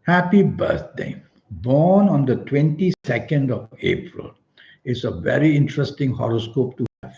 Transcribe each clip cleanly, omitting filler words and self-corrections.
Happy birthday. Born on the 22nd of April. It's a very interesting horoscope to have.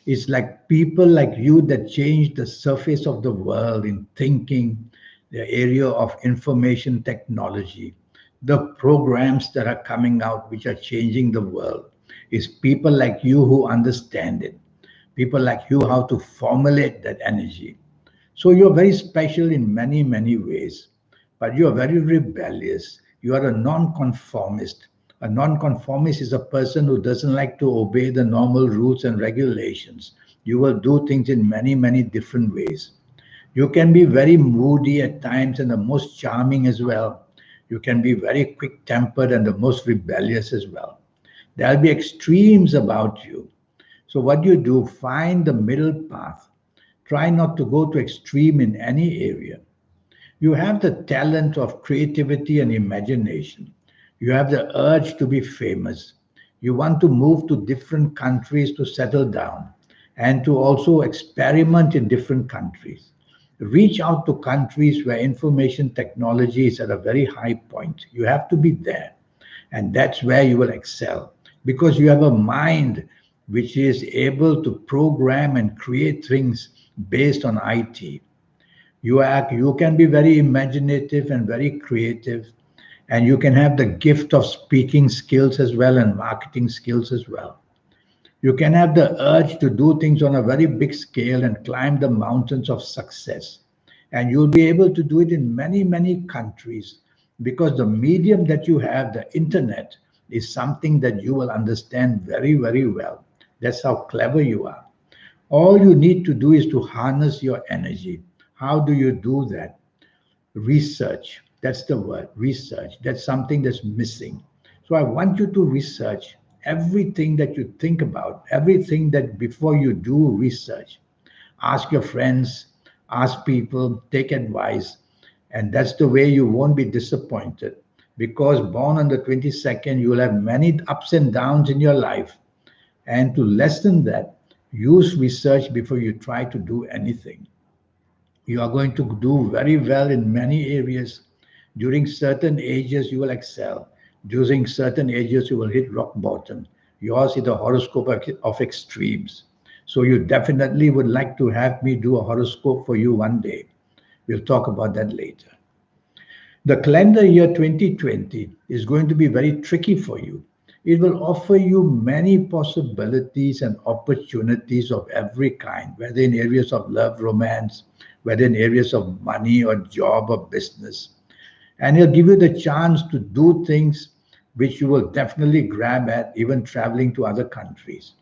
It's like people like you that change the surface of the world in thinking, the area of information technology, the programs that are coming out which are changing the world. It's people like you who understand it. People like you how to formulate that energy. So you're very special in many, many ways, but you are very rebellious. You are a nonconformist. A nonconformist is a person who doesn't like to obey the normal rules and regulations. You will do things in many, many different ways. You can be very moody at times and the most charming as well. You can be very quick tempered and the most rebellious as well. There'll be extremes about you. So, what you do, find the middle path. Try not to go to extreme in any area. You have the talent of creativity and imagination. You have the urge to be famous. You want to move to different countries to settle down and to also experiment in different countries. Reach out to countries where information technology is at a very high point. You have to be there. And that's where you will excel because you have a mind which is able to program and create things based on IT. You can be very imaginative and very creative, and you can have the gift of speaking skills as well and marketing skills as well. You can have the urge to do things on a very big scale and climb the mountains of success. And you'll be able to do it in many, many countries because the medium that you have, the internet, is something that you will understand very, very well. That's how clever you are. All you need to do is to harness your energy. How do you do that? Research. That's the word, research. That's something that's missing. So I want you to research everything that you think about, everything that before you do research. Ask your friends, ask people, take advice. And that's the way you won't be disappointed. Because born on the 22nd, you will have many ups and downs in your life. And to lessen that, use research before you try to do anything. You are going to do very well in many areas. During certain ages, you will excel. During certain ages, you will hit rock bottom. Yours is a horoscope of extremes. So you definitely would like to have me do a horoscope for you one day. We'll talk about that later. The calendar year 2020 is going to be very tricky for you. It will offer you many possibilities and opportunities of every kind, whether in areas of love, romance, whether in areas of money or job or business. And it'll give you the chance to do things which you will definitely grab at, even traveling to other countries.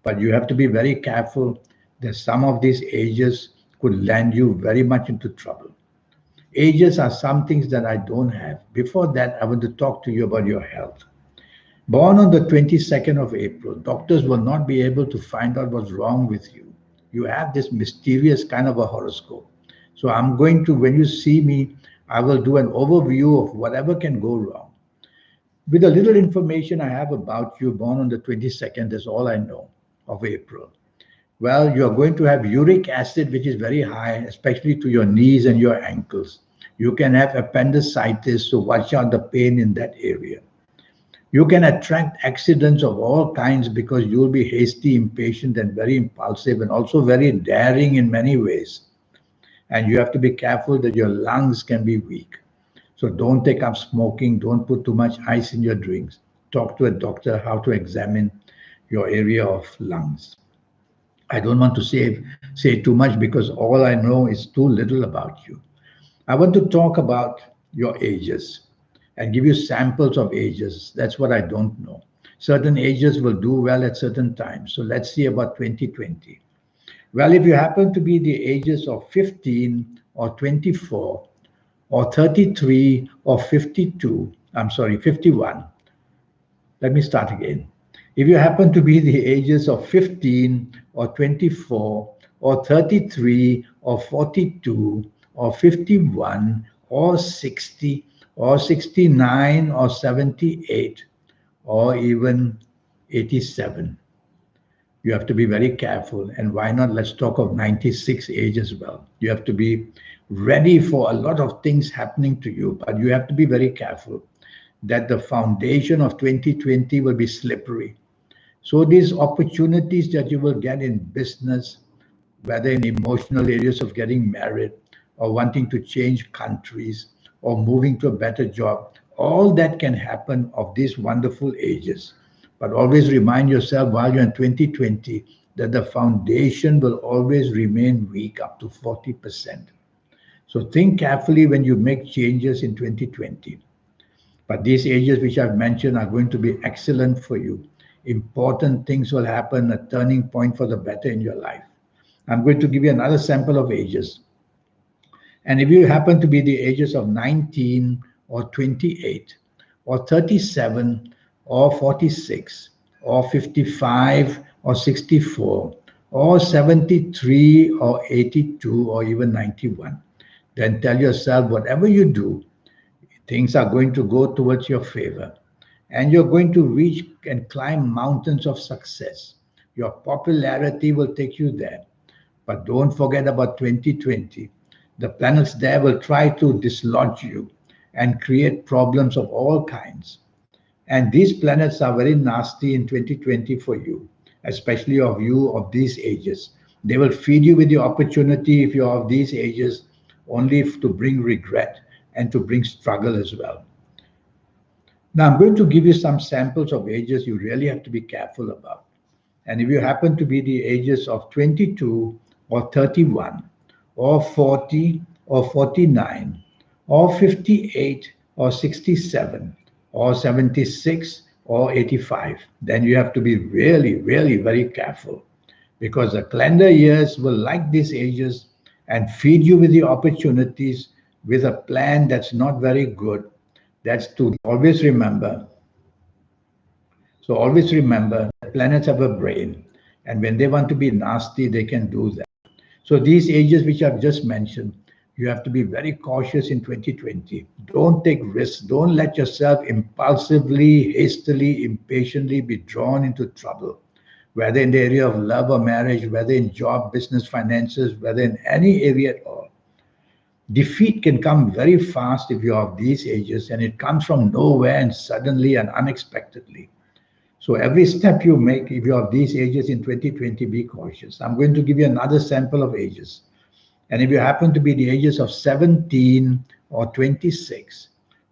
But you have to be very careful that some of these ages could land you very much into trouble. Ages are some things that I don't have. Before that, I want to talk to you about your health. Born on the 22nd of April, doctors will not be able to find out what's wrong with you. You have this mysterious kind of a horoscope. So I'm going to, when you see me, I will do an overview of whatever can go wrong. With a little information I have about you, born on the 22nd, that's all I know of April. Well, you're going to have uric acid, which is very high, especially to your knees and your ankles. You can have appendicitis, so watch out the pain in that area. You can attract accidents of all kinds because you'll be hasty, impatient, and very impulsive, and also very daring in many ways. And you have to be careful that your lungs can be weak. So don't take up smoking, don't put too much ice in your drinks. Talk to a doctor how to examine your area of lungs. I don't want to say too much because all I know is too little about you. I want to talk about your ages and give you samples of ages. That's what I don't know. Certain ages will do well at certain times. So let's see about 2020. Well, if you happen to be the ages of 15 or 24 or 33 or 52, I'm sorry, 51. Let me start again. If you happen to be the ages of 15 or 24 or 33 or 42 or 51 or 60 or 69 or 78 or even 87, you have to be very careful. And why not? Let's talk of 96 age as well. You have to be ready for a lot of things happening to you, but you have to be very careful that the foundation of 2020 will be slippery. So these opportunities that you will get in business, whether in emotional areas of getting married or wanting to change countries or moving to a better job, all that can happen of these wonderful ages. But always remind yourself while you're in 2020 that the foundation will always remain weak up to 40%. So think carefully when you make changes in 2020. But these ages which I've mentioned are going to be excellent for you. Important things will happen, a turning point for the better in your life. I'm going to give you another sample of ages. And if you happen to be the ages of 19 or 28 or 37 or 46 or 55 or 64 or 73 or 82 or even 91, then tell yourself whatever you do, things are going to go towards your favor. And you're going to reach and climb mountains of success. Your popularity will take you there. But don't forget about 2020. The planets there will try to dislodge you and create problems of all kinds. And these planets are very nasty in 2020 for you, especially of you of these ages. They will feed you with the opportunity if you're of these ages only to bring regret and to bring struggle as well. Now, I'm going to give you some samples of ages you really have to be careful about. And if you happen to be the ages of 22 or 31 or 40 or 49 or 58 or 67 or 76 or 85, then you have to be really, really very careful because the calendar years will like these ages and feed you with the opportunities with a plan that's not very good. That's to always remember. So always remember that planets have a brain, and when they want to be nasty, they can do that. So these ages which I've just mentioned, you have to be very cautious in 2020. Don't take risks. Don't let yourself impulsively, hastily, impatiently be drawn into trouble, whether in the area of love or marriage, whether in job, business, finances, whether in any area at all. Defeat can come very fast if you're of these ages, and it comes from nowhere and suddenly and unexpectedly. So every step you make, if you're of these ages in 2020, be cautious. I'm going to give you another sample of ages. And if you happen to be the ages of 17 or 26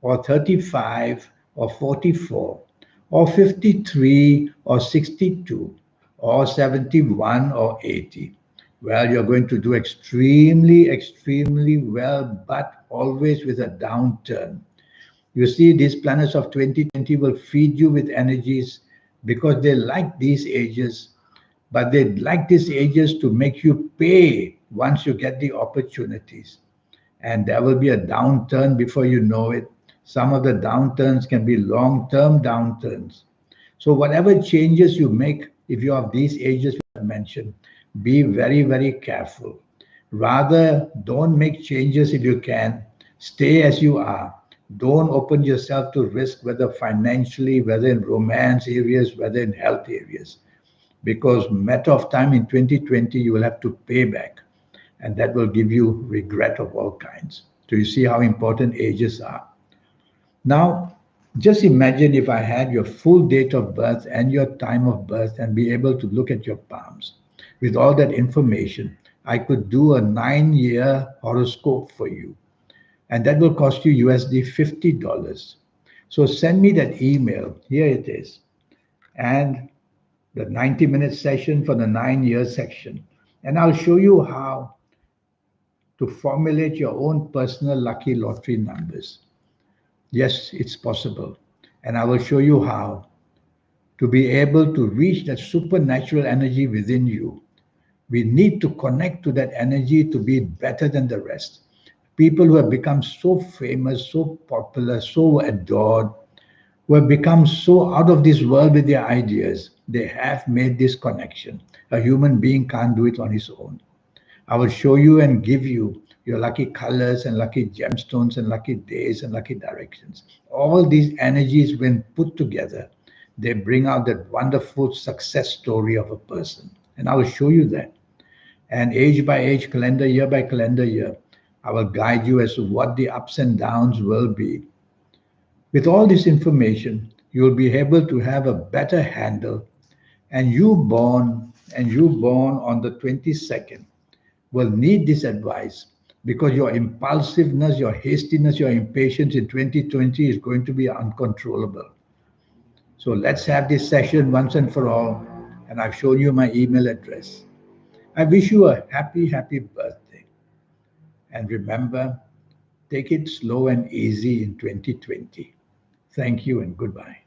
or 35 or 44 or 53 or 62 or 71 or 80, well, you're going to do extremely, extremely well, but always with a downturn. You see, these planets of 2020 will feed you with energies because they like these ages, but they like these ages to make you pay once you get the opportunities. And there will be a downturn before you know it. Some of the downturns can be long term downturns. So, whatever changes you make, if you're of these ages I mentioned, be very, very careful. Rather, don't make changes if you can. Stay as you are. Don't open yourself to risk, whether financially, whether in romance areas, whether in health areas. Because matter of time in 2020, you will have to pay back. And that will give you regret of all kinds. So you see how important ages are. Now, just imagine if I had your full date of birth and your time of birth and be able to look at your palms. With all that information, I could do a 9-year horoscope for you. And that will cost you USD $50. So send me that email. Here it is. And the 90-minute session for the 9-year section. And I'll show you how to formulate your own personal lucky lottery numbers. Yes, it's possible. And I will show you how to be able to reach that supernatural energy within you. We need to connect to that energy to be better than the rest. People who have become so famous, so popular, so adored, who have become so out of this world with their ideas, they have made this connection. A human being can't do it on his own. I will show you and give you your lucky colors and lucky gemstones and lucky days and lucky directions. All these energies, when put together, they bring out that wonderful success story of a person. And I will show you that. And age by age, calendar year by calendar year, I will guide you as to what the ups and downs will be. With all this information, you will be able to have a better handle. And you born on the 22nd will need this advice because your impulsiveness, your hastiness, your impatience in 2020 is going to be uncontrollable. So let's have this session once and for all. And I've shown you my email address. I wish you a happy, happy birthday. And remember, take it slow and easy in 2020. Thank you and goodbye.